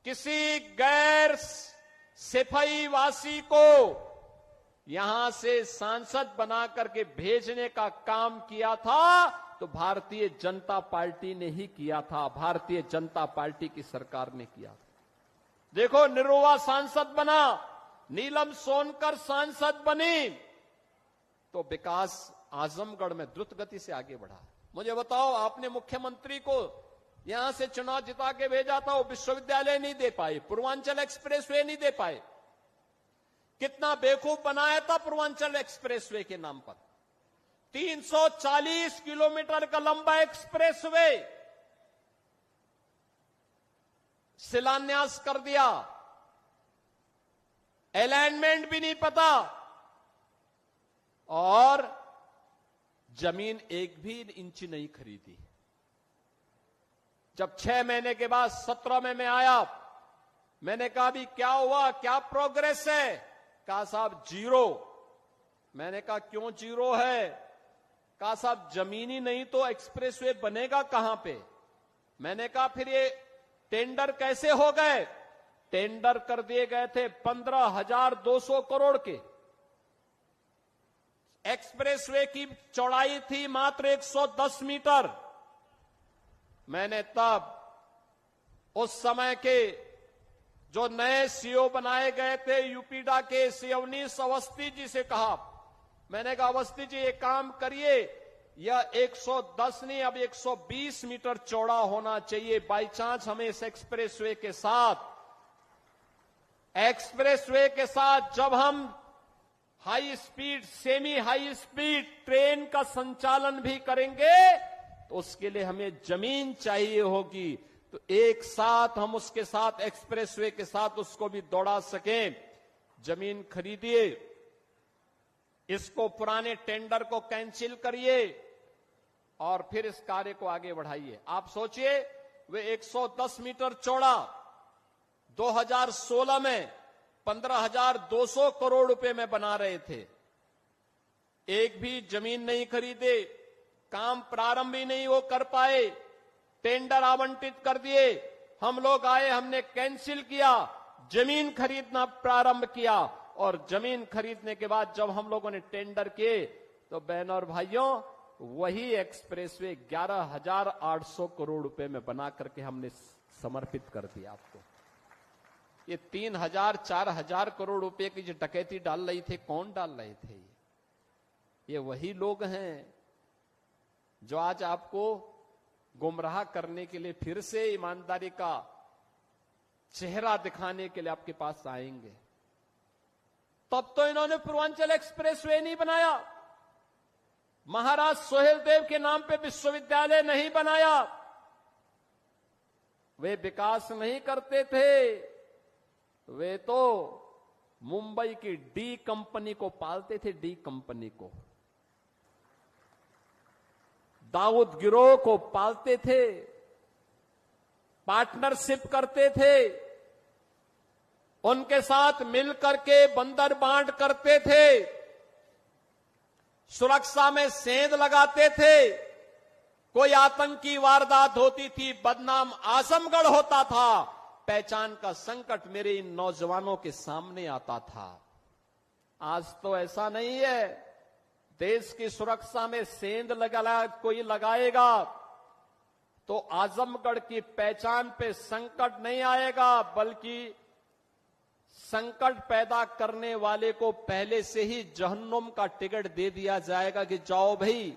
किसी गैर सिपाही वासी को यहां से सांसद बना करके भेजने का काम किया था तो भारतीय जनता पार्टी ने ही किया था, भारतीय जनता पार्टी की सरकार ने किया था। देखो, निरुवा सांसद बना, नीलम सोनकर सांसद बनी, तो विकास आजमगढ़ में द्रुत गति से आगे बढ़ा। मुझे बताओ, आपने मुख्यमंत्री को यहां से चुनाव जिता के भेजा था, वो विश्वविद्यालय नहीं दे पाए, पूर्वांचल एक्सप्रेसवे नहीं दे पाए। कितना बेवकूफ बनाया था पूर्वांचल एक्सप्रेसवे के नाम पर। 340 किलोमीटर का लंबा एक्सप्रेसवे शिलान्यास कर दिया, अलाइनमेंट भी नहीं पता, और जमीन एक भी इंच नहीं खरीदी। जब 6 महीने के बाद 17 में मैं आया, मैंने कहा भी क्या हुआ, क्या प्रोग्रेस है? कहा साहब जीरो। मैंने कहा क्यों जीरो है? कहा साहब जमीन ही नहीं तो एक्सप्रेसवे बनेगा कहां पे? मैंने कहा फिर ये टेंडर कैसे हो गए? टेंडर कर दिए गए थे 15,200 करोड़ के। एक्सप्रेसवे की चौड़ाई थी मात्र 110 मीटर। मैंने तब उस समय के जो नए सीओ बनाए गए थे यूपीडा के, श्री अवनीश अवस्थी जी से कहा, मैंने कहा अवस्थी जी ये काम करिए, यह 110 नहीं अब 120 मीटर चौड़ा होना चाहिए। बाई चांस हमें इस एक्सप्रेसवे के साथ जब हम high speed, semi high speed train का संचालन भी करेंगे तो उसके लिए हमें जमीन चाहिए होगी, तो एक साथ हम उसके साथ एक्सप्रेसवे के साथ उसको भी दौड़ा सकें। जमीन खरीदिए, इसको पुराने टेंडर को कैंसिल करिए और फिर इस कार्य को आगे बढ़ाइए। आप सोचिए, वे 110 मीटर चौड़ा 2016 में 15,200 करोड़ रुपए में बना रहे थे। एक भी जमीन नहीं खरीदे, काम प्रारंभ ही नहीं वो कर पाए, टेंडर आवंटित कर दिए, हम लोग आए, हमने कैंसिल किया, जमीन खरीदना प्रारंभ किया, और जमीन खरीदने के बाद जब हम लोगों ने टेंडर किए तो बहनों और भाइयों वही एक्सप्रेसवे 11,800 करोड़ रुपए में बना करके हमने समर्पित कर दिया आपको। ये 3,000-4,000 करोड़ रुपए की जो डकैती डाल रही थे, कौन डाल रहे थे? ये वही लोग हैं जो आज आपको गुमराह करने के लिए फिर से ईमानदारी का चेहरा दिखाने के लिए आपके पास आएंगे। तब तो इन्होंने पूर्वांचल एक्सप्रेसवे नहीं बनाया, महाराज सोहेलदेव के नाम पे विश्वविद्यालय नहीं बनाया, वे विकास नहीं करते थे, वे तो मुंबई की डी कंपनी को पालते थे, डी कंपनी को, दाऊद गिरोह को पालते थे, पार्टनरशिप करते थे, उनके साथ मिलकर के बंदर बांट करते थे, सुरक्षा में सेंध लगाते थे। कोई आतंकी वारदात होती थी, बदनाम आजमगढ़ होता था, पहचान का संकट मेरे इन नौजवानों के सामने आता था। आज तो ऐसा नहीं है। देश की सुरक्षा में सेंध कोई लगाएगा तो आजमगढ़ की पहचान पे संकट नहीं आएगा, बल्कि संकट पैदा करने वाले को पहले से ही जहन्नुम का टिकट दे दिया जाएगा कि जाओ भाई,